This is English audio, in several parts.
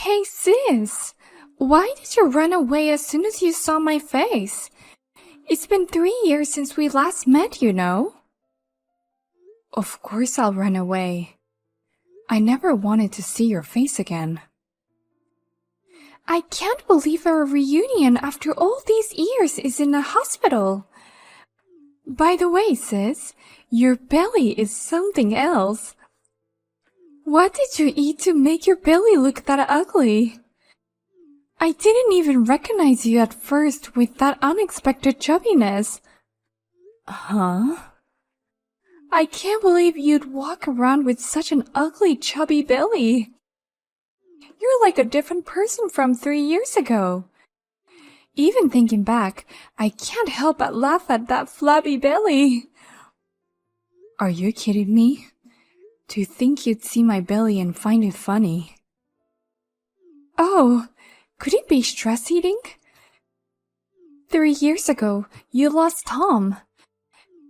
Hey sis, why did you run away as soon as you saw my face? It's been 3 years since we last met, you know. Of course I'll run away. I never wanted to see your face again. I can't believe our reunion after all these years is in a hospital. By the way, sis, your belly is something else. What did you eat to make your belly look that ugly? I didn't even recognize you at first with that unexpected chubbiness. Huh? I can't believe you'd walk around with such an ugly, chubby belly. You're like a different person from 3 years ago. Even thinking back, I can't help but laugh at that flabby belly. Are you kidding me? To think you'd see my belly and find it funny. Oh, could it be stress eating? 3 years ago, you lost Tom.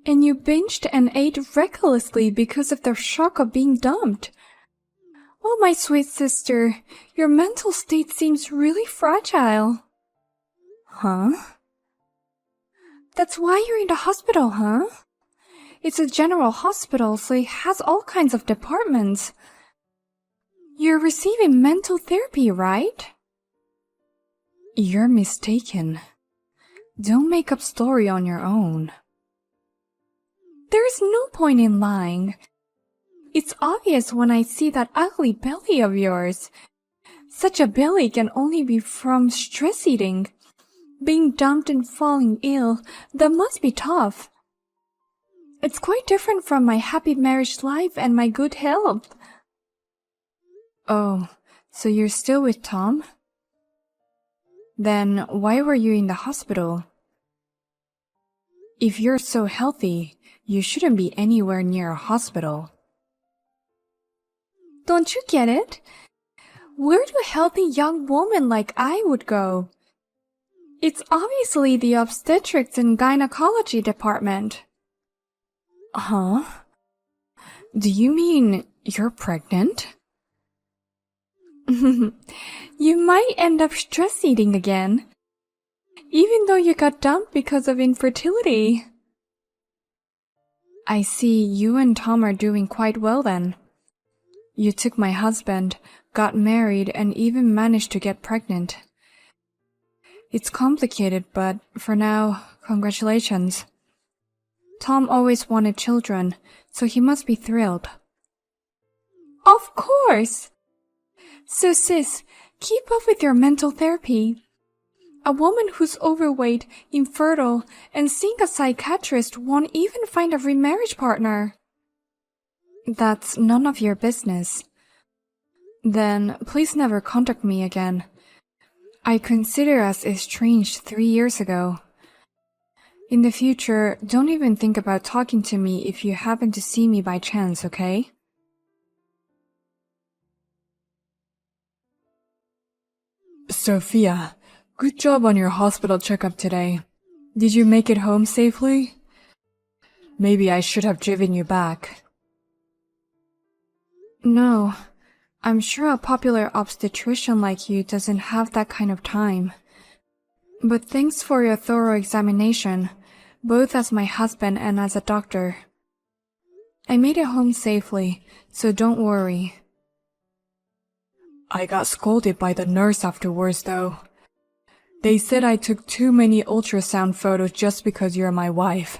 And you binged and ate recklessly because of the shock of being dumped. Oh, my sweet sister, your mental state seems really fragile. Huh? That's why you're in the hospital, huh? It's a general hospital, so it has all kinds of departments. You're receiving mental therapy, right? You're mistaken. Don't make up story on your own. There's no point in lying. It's obvious when I see that ugly belly of yours. Such a belly can only be from stress eating. Being dumped and falling ill, that must be tough. It's quite different from my happy marriage life and my good health. Oh, so you're still with Tom? Then why were you in the hospital? If you're so healthy, you shouldn't be anywhere near a hospital. Don't you get it? Where do healthy young women like I would go? It's obviously the obstetrics and gynecology department. Huh? Do you mean you're pregnant? You might end up stress eating again, even though you got dumped because of infertility. I see you and Tom are doing quite well then. You took my husband, got married, and even managed to get pregnant. It's complicated, but for now, congratulations. Tom always wanted children, so he must be thrilled. Of course! So sis, keep up with your mental therapy. A woman who's overweight, infertile, and seeing a psychiatrist won't even find a remarriage partner. That's none of your business. Then please never contact me again. I consider us estranged 3 years ago. In the future, don't even think about talking to me if you happen to see me by chance, okay? Sophia, good job on your hospital checkup today. Did you make it home safely? Maybe I should have driven you back. No, I'm sure a popular obstetrician like you doesn't have that kind of time. But thanks for your thorough examination, both as my husband and as a doctor. I made it home safely, so don't worry. I got scolded by the nurse afterwards, though. They said I took too many ultrasound photos just because you're my wife.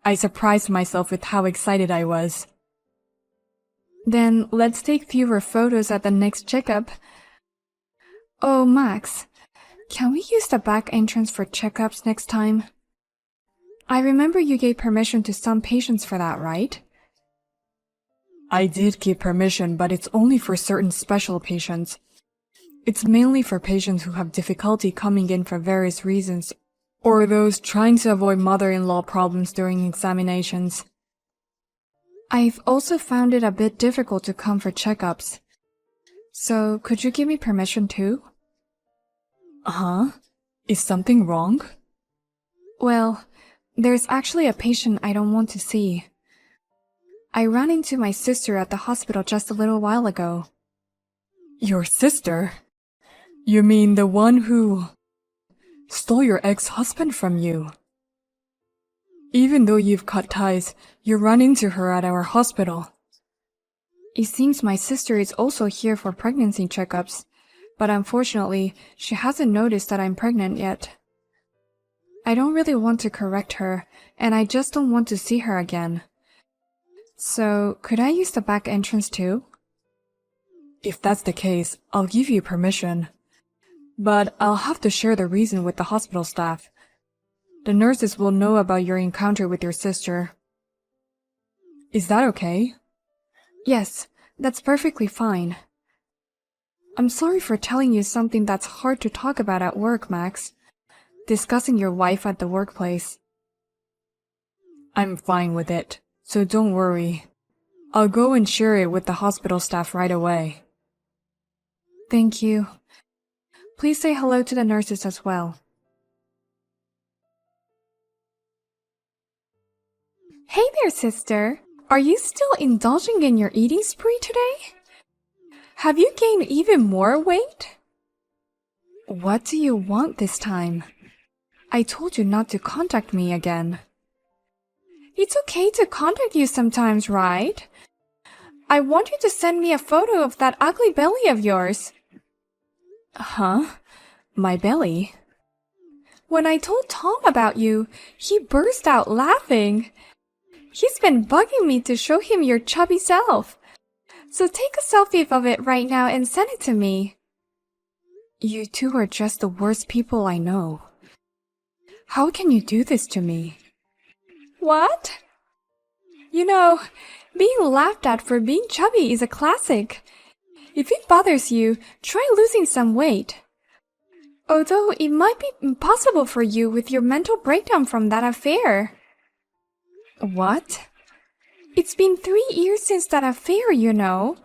I surprised myself with how excited I was. Then let's take fewer photos at the next checkup. Oh, Max, can we use the back entrance for checkups next time? I remember you gave permission to some patients for that, right? I did give permission, but it's only for certain special patients. It's mainly for patients who have difficulty coming in for various reasons, or those trying to avoid mother-in-law problems during examinations. I've also found it a bit difficult to come for checkups. So could you give me permission too? Huh? Is something wrong? Well, there's actually a patient I don't want to see. I ran into my sister at the hospital just a little while ago. Your sister? You mean the one who stole your ex-husband from you? Even though you've cut ties, you run into her at our hospital. It seems my sister is also here for pregnancy checkups, but unfortunately, she hasn't noticed that I'm pregnant yet. I don't really want to correct her, and I just don't want to see her again. So, could I use the back entrance too? If that's the case, I'll give you permission. But I'll have to share the reason with the hospital staff. The nurses will know about your encounter with your sister. Is that okay? Yes, that's perfectly fine. I'm sorry for telling you something that's hard to talk about at work, Max. Discussing your wife at the workplace. I'm fine with it, so don't worry. I'll go and share it with the hospital staff right away. Thank you. Please say hello to the nurses as well. Hey there, sister. Are you still indulging in your eating spree today? Have you gained even more weight? What do you want this time? I told you not to contact me again. It's okay to contact you sometimes, right? I want you to send me a photo of that ugly belly of yours. Huh? My belly? When I told Tom about you, he burst out laughing. He's been bugging me to show him your chubby self. So take a selfie of it right now and send it to me. You two are just the worst people I know. How can you do this to me? What? You know, being laughed at for being chubby is a classic. If it bothers you, try losing some weight. Although it might be impossible for you with your mental breakdown from that affair. What? It's been 3 years since that affair, you know.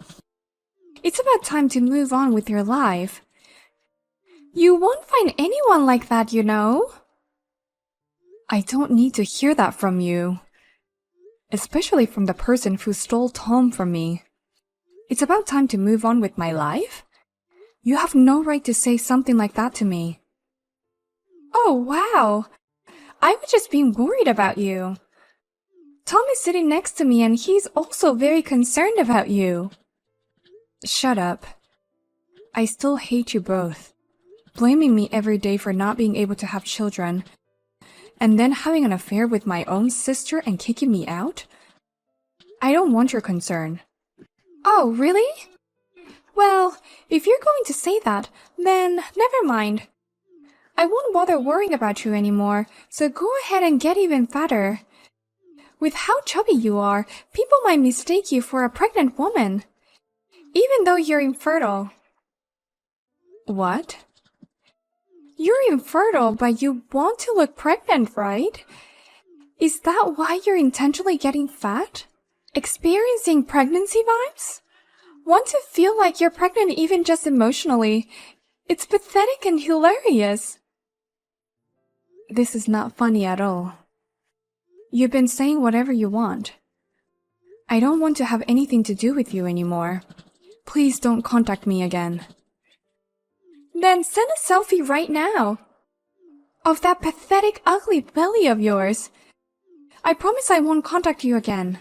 It's about time to move on with your life. You won't find anyone like that, you know. I don't need to hear that from you. Especially from the person who stole Tom from me. It's about time to move on with my life? You have no right to say something like that to me. Oh, wow. I was just being worried about you. Tom is sitting next to me and he's also very concerned about you. Shut up. I still hate you both. Blaming me every day for not being able to have children, and then having an affair with my own sister and kicking me out? I don't want your concern. Oh, really? Well, if you're going to say that, then never mind. I won't bother worrying about you anymore, so go ahead and get even fatter. With how chubby you are, people might mistake you for a pregnant woman, even though you're infertile. What? You're infertile, but you want to look pregnant, right? Is that why you're intentionally getting fat? Experiencing pregnancy vibes? Want to feel like you're pregnant even just emotionally? It's pathetic and hilarious. This is not funny at all. You've been saying whatever you want. I don't want to have anything to do with you anymore. Please don't contact me again. Then send a selfie right now of that pathetic, ugly belly of yours. I promise I won't contact you again.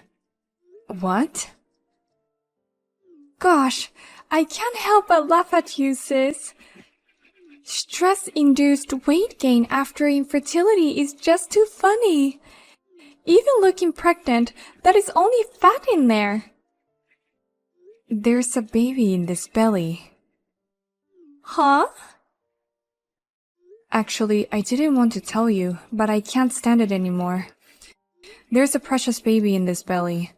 What? Gosh, I can't help but laugh at you, sis. Stress-induced weight gain after infertility is just too funny. Even looking pregnant, that is only fat in there. There's a baby in this belly. Huh? Actually, I didn't want to tell you, but I can't stand it anymore. There's a precious baby in this belly.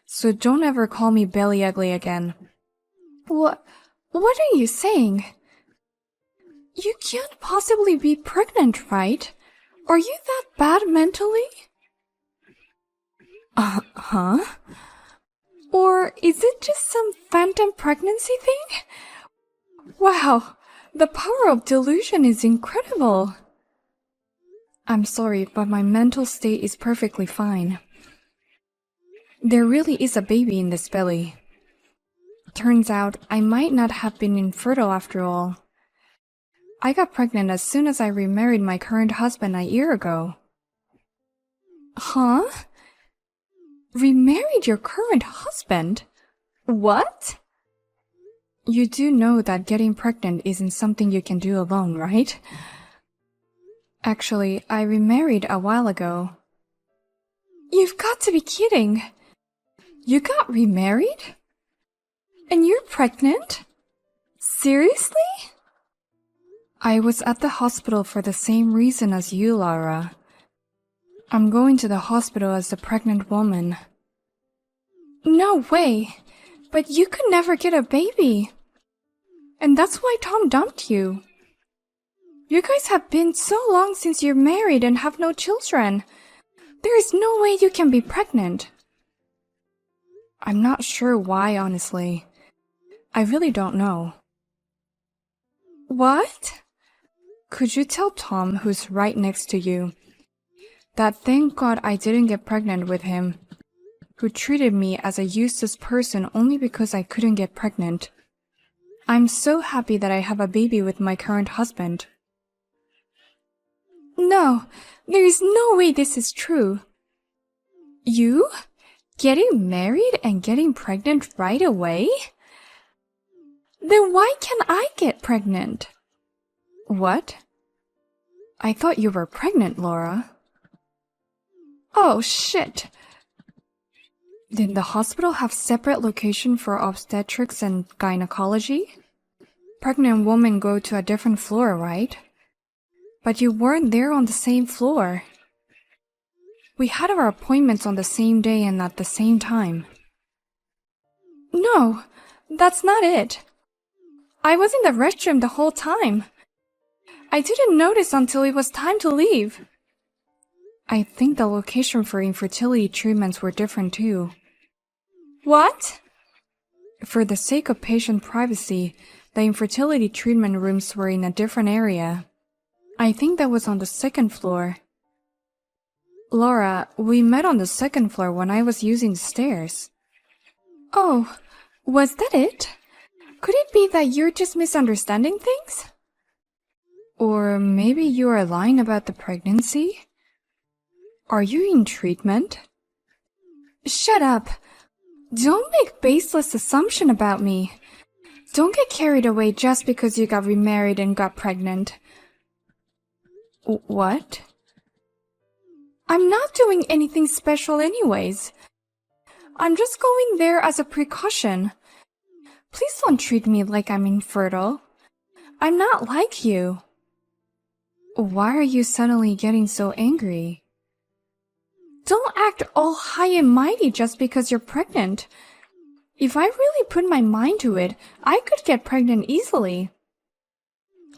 So don't ever call me belly ugly again. What are you saying? You can't possibly be pregnant, right? Are you that bad mentally? Huh? Or is it just some phantom pregnancy thing? Wow, the power of delusion is incredible. I'm sorry, but my mental state is perfectly fine. There really is a baby in this belly. Turns out I might not have been infertile after all. I got pregnant as soon as I remarried my current husband a year ago. Huh? Remarried your current husband? What? You do know that getting pregnant isn't something you can do alone, right? Actually, I remarried a while ago. You've got to be kidding. You got remarried? And you're pregnant? Seriously? I was at the hospital for the same reason as you, Laura. I'm going to the hospital as a pregnant woman. No way! But you could never get a baby. And that's why Tom dumped you. You guys have been so long since you're married and have no children. There is no way you can be pregnant. I'm not sure why, honestly. I really don't know. What? Could you tell Tom, who's right next to you, that thank God I didn't get pregnant with him, who treated me as a useless person only because I couldn't get pregnant. I'm so happy that I have a baby with my current husband. No, there is no way this is true. You? Getting married and getting pregnant right away? Then why can't I get pregnant? What? I thought you were pregnant, Laura. Oh, shit. Did the hospital have separate location for obstetrics and gynecology? Pregnant women go to a different floor, right? But you weren't there on the same floor. We had our appointments on the same day and at the same time. No, that's not it. I was in the restroom the whole time. I didn't notice until it was time to leave. I think the location for infertility treatments were different too. What? For the sake of patient privacy, the infertility treatment rooms were in a different area. I think that was on the second floor. Laura, we met on the second floor when I was using the stairs. Oh, was that it? Could it be that you're just misunderstanding things? Or maybe you are lying about the pregnancy? Are you in treatment? Shut up. Don't make baseless assumption about me. Don't get carried away just because you got remarried and got pregnant. What? I'm not doing anything special anyways. I'm just going there as a precaution. Please don't treat me like I'm infertile. I'm not like you. Why are you suddenly getting so angry? Don't act all high and mighty just because you're pregnant. If I really put my mind to it, I could get pregnant easily.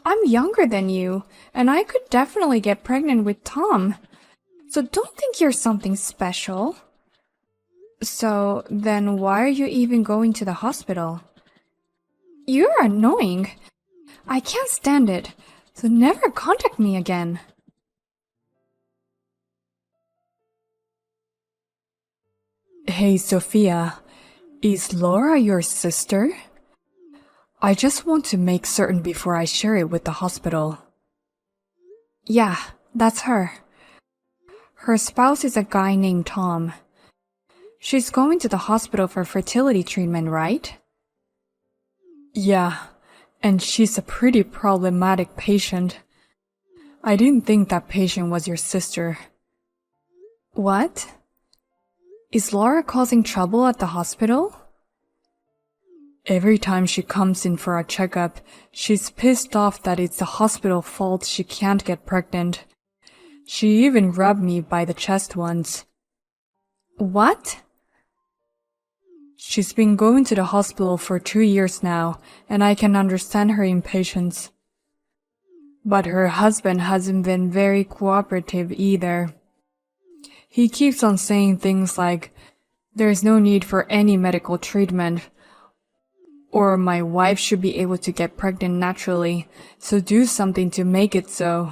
I'm younger than you, and I could definitely get pregnant with Tom. So don't think you're something special. So then why are you even going to the hospital? You're annoying. I can't stand it, so never contact me again. Hey, Sophia, is Laura your sister? I just want to make certain before I share it with the hospital. Yeah, that's her. Her spouse is a guy named Tom. She's going to the hospital for fertility treatment, right? Yeah, and she's a pretty problematic patient. I didn't think that patient was your sister. What? Is Laura causing trouble at the hospital? Every time she comes in for a checkup, she's pissed off that it's the hospital's fault she can't get pregnant. She even rubbed me by the chest once. What? She's been going to the hospital for 2 years now, and I can understand her impatience. But her husband hasn't been very cooperative either. He keeps on saying things like, "There's no need for any medical treatment," or "My wife should be able to get pregnant naturally, so do something to make it so."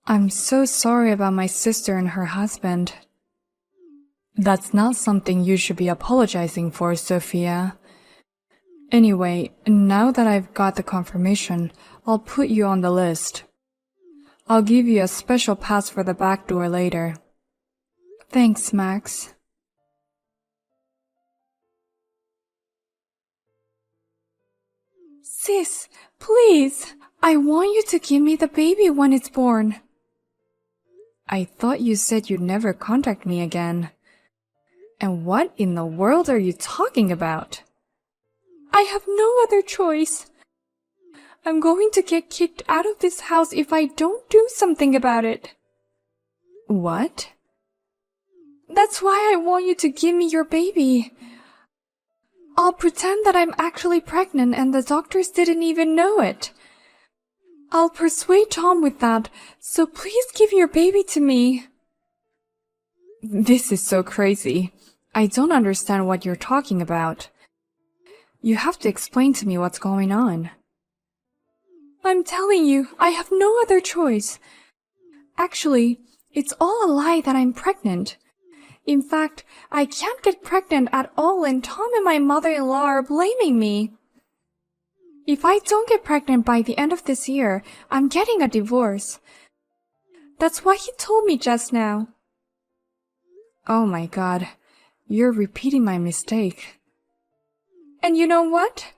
I'm so sorry about my sister and her husband. That's not something you should be apologizing for, Sophia. Anyway, now that I've got the confirmation, I'll put you on the list. I'll give you a special pass for the back door later. Thanks, Max. Sis, please, I want you to give me the baby when it's born. I thought you said you'd never contact me again. And what in the world are you talking about? I have no other choice. I'm going to get kicked out of this house if I don't do something about it. What? That's why I want you to give me your baby. I'll pretend that I'm actually pregnant and the doctors didn't even know it. I'll persuade Tom with that, so please give your baby to me. This is so crazy. I don't understand what you're talking about. You have to explain to me what's going on. I'm telling you, I have no other choice. Actually, it's all a lie that I'm pregnant. In fact, I can't get pregnant at all and Tom and my mother-in-law are blaming me. If I don't get pregnant by the end of this year, I'm getting a divorce. That's what he told me just now. Oh my God, you're repeating my mistake. And you know what?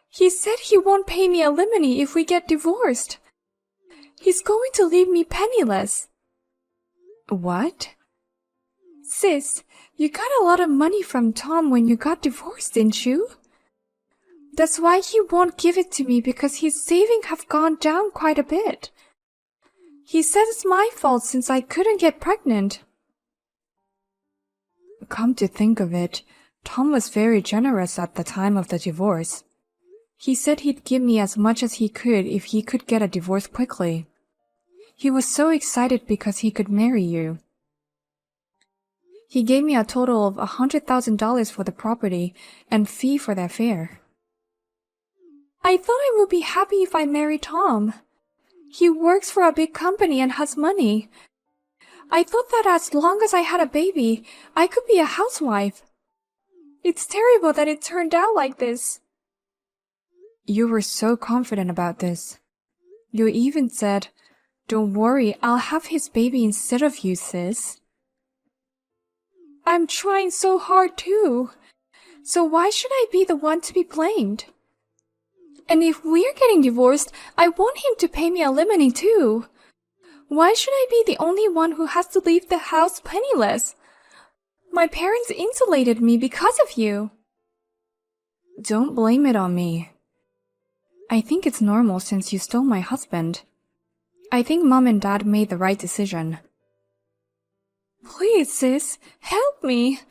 He said he won't pay me alimony if we get divorced. He's going to leave me penniless. What? Sis, you got a lot of money from Tom when you got divorced, didn't you? That's why he won't give it to me because his savings have gone down quite a bit. He said it's my fault since I couldn't get pregnant. Come to think of it, Tom was very generous at the time of the divorce. He said he'd give me as much as he could if he could get a divorce quickly. He was so excited because he could marry you. He gave me a total of $100,000 for the property and fee for the affair. I thought I would be happy if I married Tom. He works for a big company and has money. I thought that as long as I had a baby, I could be a housewife. It's terrible that it turned out like this. You were so confident about this. You even said, "Don't worry, I'll have his baby instead of you, sis." I'm trying so hard too. So why should I be the one to be blamed? And if we're getting divorced, I want him to pay me alimony too. Why should I be the only one who has to leave the house penniless? My parents insulated me because of you. Don't blame it on me. I think it's normal since you stole my husband. I think Mom and Dad made the right decision. Please, sis, help me.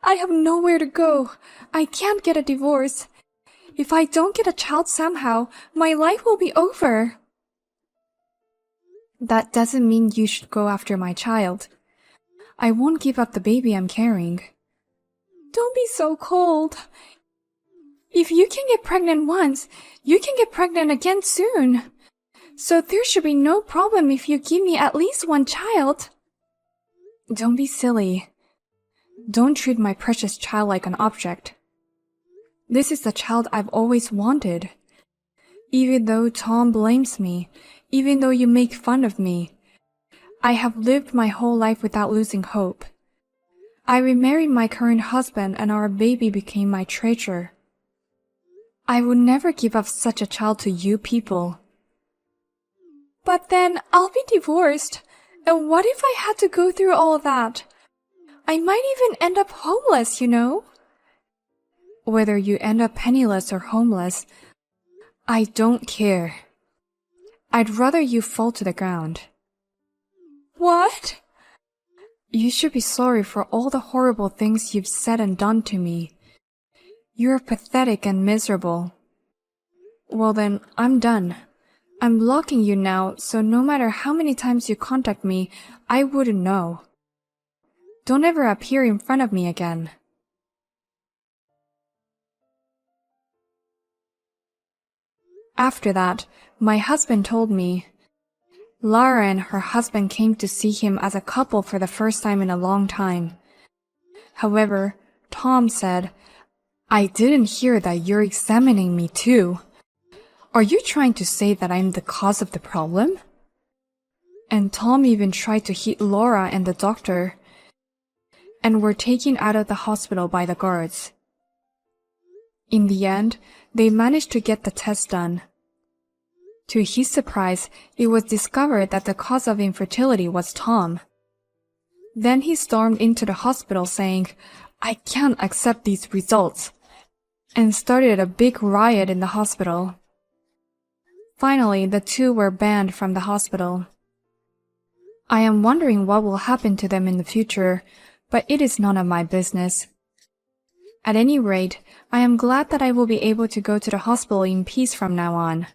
I have nowhere to go. I can't get a divorce. If I don't get a child somehow, my life will be over. That doesn't mean you should go after my child. I won't give up the baby I'm carrying. Don't be so cold. If you can get pregnant once, you can get pregnant again soon. So there should be no problem if you give me at least one child. Don't be silly. Don't treat my precious child like an object. This is the child I've always wanted. Even though Tom blames me, even though you make fun of me, I have lived my whole life without losing hope. I remarried my current husband and our baby became my treasure. I would never give up such a child to you people. But then I'll be divorced. And what if I had to go through all that? I might even end up homeless, you know? Whether you end up penniless or homeless, I don't care. I'd rather you fall to the ground. What? You should be sorry for all the horrible things you've said and done to me. You're pathetic and miserable. Well then, I'm done. I'm blocking you now, so no matter how many times you contact me, I wouldn't know. Don't ever appear in front of me again. After that, my husband told me, Lara and her husband came to see him as a couple for the first time in a long time. However, Tom said, "I didn't hear that you're examining me too. Are you trying to say that I'm the cause of the problem?" And Tom even tried to hit Laura and the doctor, and were taken out of the hospital by the guards. In the end, they managed to get the test done. To his surprise, it was discovered that the cause of infertility was Tom. Then he stormed into the hospital saying, "I can't accept these results," and started a big riot in the hospital. Finally, the two were banned from the hospital. I am wondering what will happen to them in the future, but it is none of my business. At any rate, I am glad that I will be able to go to the hospital in peace from now on.